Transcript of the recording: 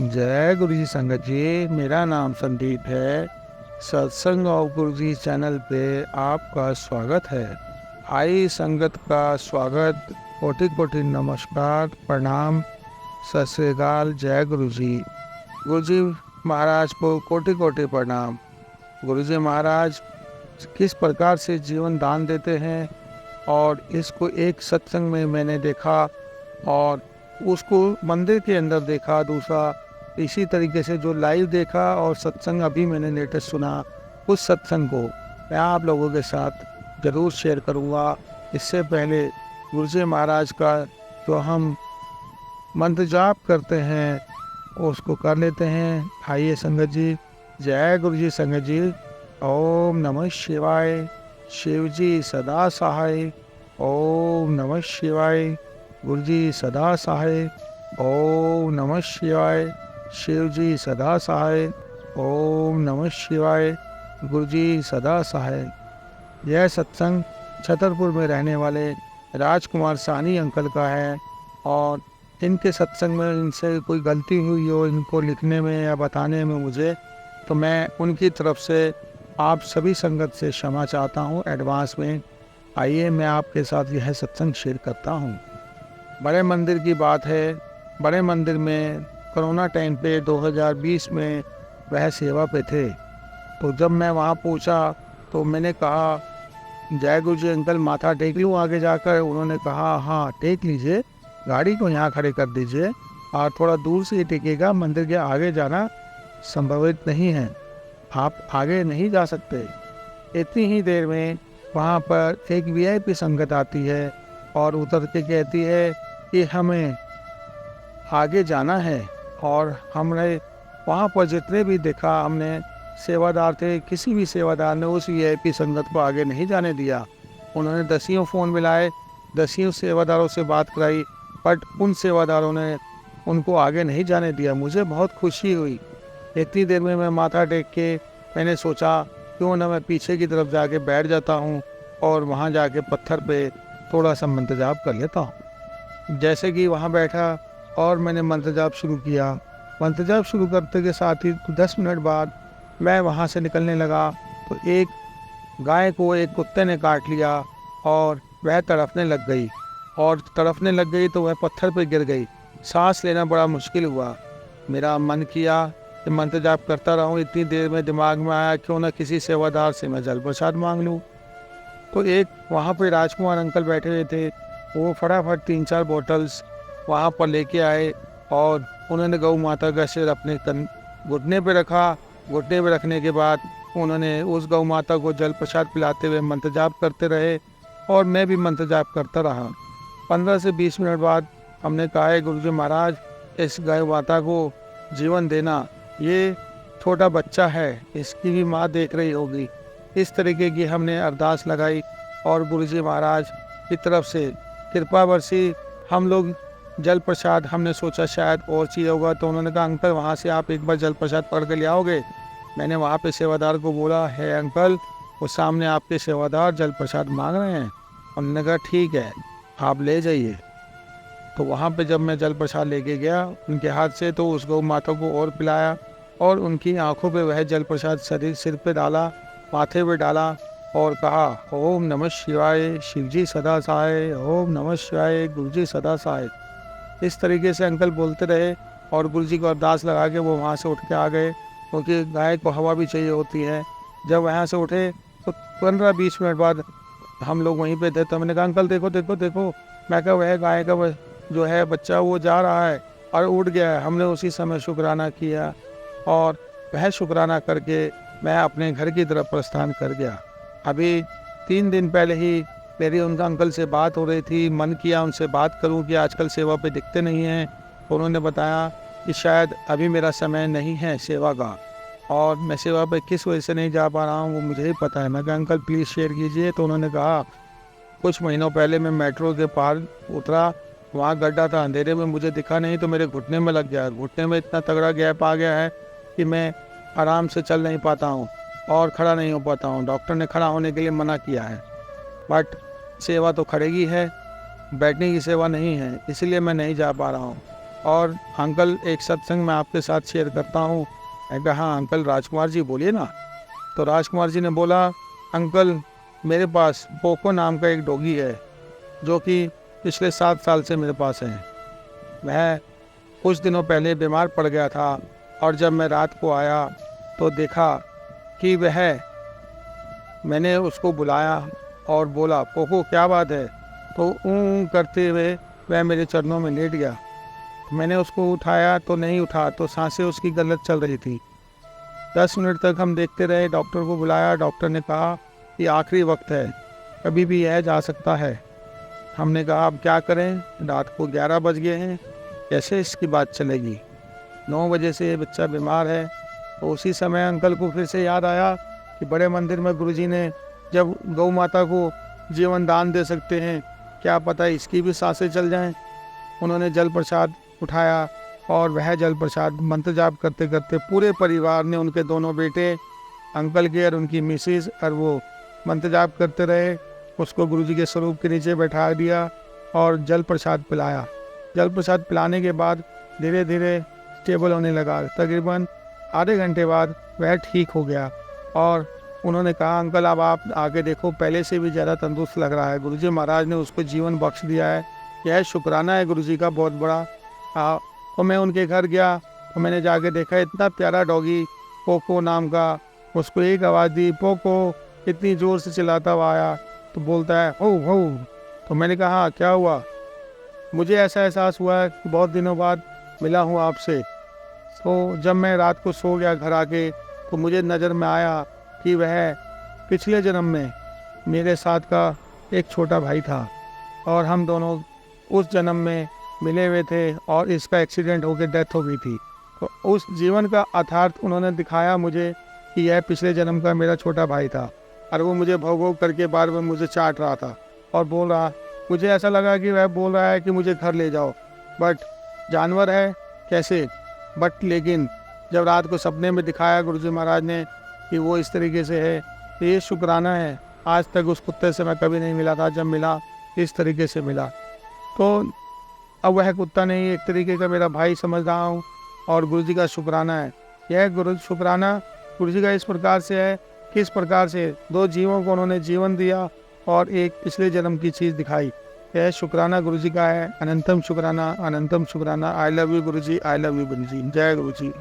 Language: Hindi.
जय गुरु जी संगत जी, मेरा नाम संदीप है। सत्संग और गुरु जी चैनल पे आपका स्वागत है। आई संगत का स्वागत, कोटि कोटि नमस्कार, प्रणाम, सत श्री अकाल, जय गुरु जी। गुरु जी महाराज को कोटि कोटि प्रणाम। गुरु जी महाराज किस प्रकार से जीवन दान देते हैं, और इसको एक सत्संग में मैंने देखा और उसको मंदिर के अंदर देखा, दूसरा इसी तरीके से जो लाइव देखा, और सत्संग अभी मैंने लेटेस्ट सुना, उस सत्संग को मैं आप लोगों के साथ ज़रूर शेयर करूँगा। इससे पहले गुरु जी महाराज का जो हम मंत्र जाप करते हैं उसको कर लेते हैं। आइए संगत जी, जय गुरु जी संगत जी। ओम नमः शिवाय, शिव जी सदा सहाय। ओम नमः शिवाय, गुरु जी सदा सहाय। ओम नमः शिवाय, शिव जी सदा सहाय। ओम नमः शिवाय, गुरु जी सदा सहाय। यह सत्संग छतरपुर में रहने वाले राजकुमार सानी अंकल का है, और इनके सत्संग में इनसे कोई गलती हुई हो इनको लिखने में या बताने में मुझे, तो मैं उनकी तरफ से आप सभी संगत से क्षमा चाहता हूँ एडवांस में। आइए मैं आपके साथ यह सत्संग शेयर करता हूँ। बड़े मंदिर की बात है। बड़े मंदिर में कोरोना टाइम पे 2020 में वह सेवा पे थे। तो जब मैं वहाँ पहुँचा तो मैंने कहा, जय गुरु जी अंकल, माथा टेक लूँ आगे जाकर? उन्होंने कहा, हाँ टेक लीजिए, गाड़ी को यहाँ खड़े कर दीजिए और थोड़ा दूर से ही टेकेगा, मंदिर के आगे जाना संभवित नहीं है, आप आगे नहीं जा सकते। इतनी ही देर में वहाँ पर एक वीआईपी संगत आती है और उतर के कहती है कि हमें आगे जाना है। और हमने वहाँ पर जितने भी देखा, हमने सेवादार थे, किसी भी सेवादार ने उस वीआईपी संगत को आगे नहीं जाने दिया। उन्होंने 10 फ़ोन मिलाए, 10 सेवादारों से बात कराई, बट उन सेवादारों ने उनको आगे नहीं जाने दिया। मुझे बहुत खुशी हुई। इतनी देर में मैं माथा टेक के मैंने सोचा क्यों ना मैं पीछे की तरफ जाके बैठ जाता हूँ और वहाँ जाके पत्थर पे थोड़ा सा मंत्र जाप कर लेता हूँ। जैसे कि वहाँ बैठा और मैंने मंत्र जाप शुरू किया। मंत्र जाप शुरू करते के साथ ही 10 मिनट बाद मैं वहाँ से निकलने लगा तो एक गाय को एक कुत्ते ने काट लिया और वह तड़पने लग गई, और तड़पने लग गई तो वह पत्थर पर गिर गई। सांस लेना बड़ा मुश्किल हुआ। मेरा मन किया कि मंत्र जाप करता रहूँ। इतनी देर में दिमाग में आया क्यों ना किसी सेवादार से मैं जल प्रसाद मांग लूँ। तो एक वहाँ पे राजकुमार अंकल बैठे हुए थे, वो फटाफट 3-4 बॉटल्स वहाँ पर लेके आए और उन्होंने गौ माता का सिर अपने घुटने पे रखा। घुटने पे रखने के बाद उन्होंने उस गौ माता को जल प्रसाद पिलाते हुए मंत्र जाप करते रहे, और मैं भी मंत्र जाप करता रहा। 15 से 20 मिनट बाद हमने कहा है, गुरु जी महाराज इस गौ माता को जीवन देना, ये छोटा बच्चा है, इसकी भी माँ देख रही होगी। इस तरीके की हमने अरदास लगाई और गुरु जी महाराज की तरफ से कृपा बरसी। हम लोग जल प्रसाद, हमने सोचा शायद और चीज़ होगा, तो उन्होंने कहा अंकल वहाँ से आप एक बार जल प्रसाद पकड़ के ले आओगे। मैंने वहाँ पे सेवादार को बोला, है अंकल वो सामने आपके सेवादार जल प्रसाद मांग रहे हैं। उन्होंने कहा ठीक है, आप ले जाइए। तो वहाँ पे जब मैं जल प्रसाद लेके गया उनके हाथ से, तो उस गौ माता को और पिलाया और उनकी आंखों पे वह जल प्रसाद सिर पे डाला, माथे पे डाला और कहा, ओम नमः शिवाय, शिव जी सदा सहाय। ओम नमः शिवाय, गुरु जी सदा सहाय। इस तरीके से अंकल बोलते रहे और गुरु जी को अरदास लगा के वो वहाँ से उठ के आ गए, क्योंकि गाय को हवा भी चाहिए होती है। जब वहाँ से उठे तो 15-20 मिनट बाद हम लोग वहीं पे थे, तो मैंने कहा अंकल देखो देखो देखो। मैं कहा वह गाय का जो है बच्चा वो जा रहा है और उठ गया है। हमने उसी समय शुक्राना किया और वह शुक्राना करके मैं अपने घर की तरफ प्रस्थान कर गया। अभी 3 दिन पहले ही मेरी उनका अंकल से बात हो रही थी। मन किया उनसे बात करूं कि आजकल सेवा पे दिखते नहीं हैं। तो उन्होंने बताया कि शायद अभी मेरा समय नहीं है सेवा का, और मैं सेवा पे किस वजह से नहीं जा पा रहा हूं वो मुझे ही पता है। मैं कहा अंकल प्लीज़ शेयर कीजिए। तो उन्होंने कहा, कुछ महीनों पहले मैं मेट्रो के पार उतरा, वहाँ गड्ढा था, अंधेरे में मुझे दिखा नहीं तो मेरे घुटने में लग गया। घुटने में इतना तगड़ा गैप आ गया है कि मैं आराम से चल नहीं पाता हूँ और खड़ा नहीं हो पाता हूँ। डॉक्टर ने खड़ा होने के लिए मना किया है, बट सेवा तो खड़ेगी है, बैठने की सेवा नहीं है, इसलिए मैं नहीं जा पा रहा हूँ। और अंकल एक सत्संग मैं आपके साथ शेयर करता हूँ। मैं कहा हाँ अंकल, राजकुमार जी बोलिए ना। तो राजकुमार जी ने बोला, अंकल मेरे पास पोको नाम का एक डॉगी है जो कि पिछले 7 साल से मेरे पास है। वह कुछ दिनों पहले बीमार पड़ गया था और जब मैं रात को आया तो देखा कि मैंने उसको बुलाया और बोला, पोको क्या बात है? तो ऊँ करते हुए वह मेरे चरणों में लेट गया। मैंने उसको उठाया तो नहीं उठा, तो सांसें उसकी गलत चल रही थी। 10 मिनट तक हम देखते रहे, डॉक्टर को बुलाया। डॉक्टर ने कहा कि आखिरी वक्त है, कभी भी यह जा सकता है। हमने कहा अब क्या करें, रात को 11 बज गए हैं, कैसे इसकी बात चलेगी? 9 बजे से ये बच्चा बीमार है। तो उसी समय अंकल को फिर से याद आया कि बड़े मंदिर में गुरुजी ने जब गौ माता को जीवन दान दे सकते हैं, क्या पता इसकी भी सांसें चल जाएं। उन्होंने जल प्रसाद उठाया और वह जल प्रसाद मंत्र जाप करते करते पूरे परिवार ने, उनके दोनों बेटे, अंकल के और उनकी मिसेज, और वो मंत्र जाप करते रहे। उसको गुरुजी के स्वरूप के नीचे बैठा दिया और जल प्रसाद पिलाया। जल प्रसाद पिलाने के बाद धीरे धीरे स्टेबल होने लगा। तकरीबन आधे घंटे बाद वह ठीक हो गया और उन्होंने कहा, अंकल अब आप आके देखो, पहले से भी ज़्यादा तंदुरुस्त लग रहा है। गुरुजी महाराज ने उसको जीवन बख्श दिया है। यह शुक्राना है गुरुजी का बहुत बड़ा। तो मैं उनके घर गया तो मैंने जाके देखा, इतना प्यारा डॉगी पोको नाम का। उसको एक आवाज़ दी, पोको, इतनी ज़ोर से चिल्लाता हुआ आया तो बोलता है हो हो। तो मैंने कहा हाँ क्या हुआ? मुझे ऐसा एहसास हुआ है कि बहुत दिनों बाद मिला हूँ आपसे। तो जब मैं रात को सो गया घर आके, तो मुझे नज़र में आया कि वह पिछले जन्म में मेरे साथ का एक छोटा भाई था और हम दोनों उस जन्म में मिले हुए थे और इसका एक्सीडेंट होकर डेथ हो गई थी। तो उस जीवन का अर्थार्थ उन्होंने दिखाया मुझे कि यह पिछले जन्म का मेरा छोटा भाई था। और वो मुझे भौं भौं करके बार बार मुझे चाट रहा था और बोल रहा, मुझे ऐसा लगा कि वह बोल रहा है कि मुझे घर ले जाओ, बट जानवर है कैसे। बट लेकिन जब रात को सपने में दिखाया गुरुजी महाराज ने कि वो इस तरीके से है, तो ये शुक्राना है। आज तक उस कुत्ते से मैं कभी नहीं मिला था, जब मिला इस तरीके से मिला। तो अब वह कुत्ता नहीं, एक तरीके का मेरा भाई समझ रहा हूँ और गुरुजी का शुक्राना है। यह शुक्राना गुरुजी का इस प्रकार से है, किस प्रकार से 2 जीवों को उन्होंने जीवन दिया और एक पिछले जन्म की चीज़ दिखाई। यह शुक्राना गुरुजी का है। अनंतम शुक्राना, अनंतम शुक्राना। I love you Guruji, I love you Guruji. जय गुरुजी।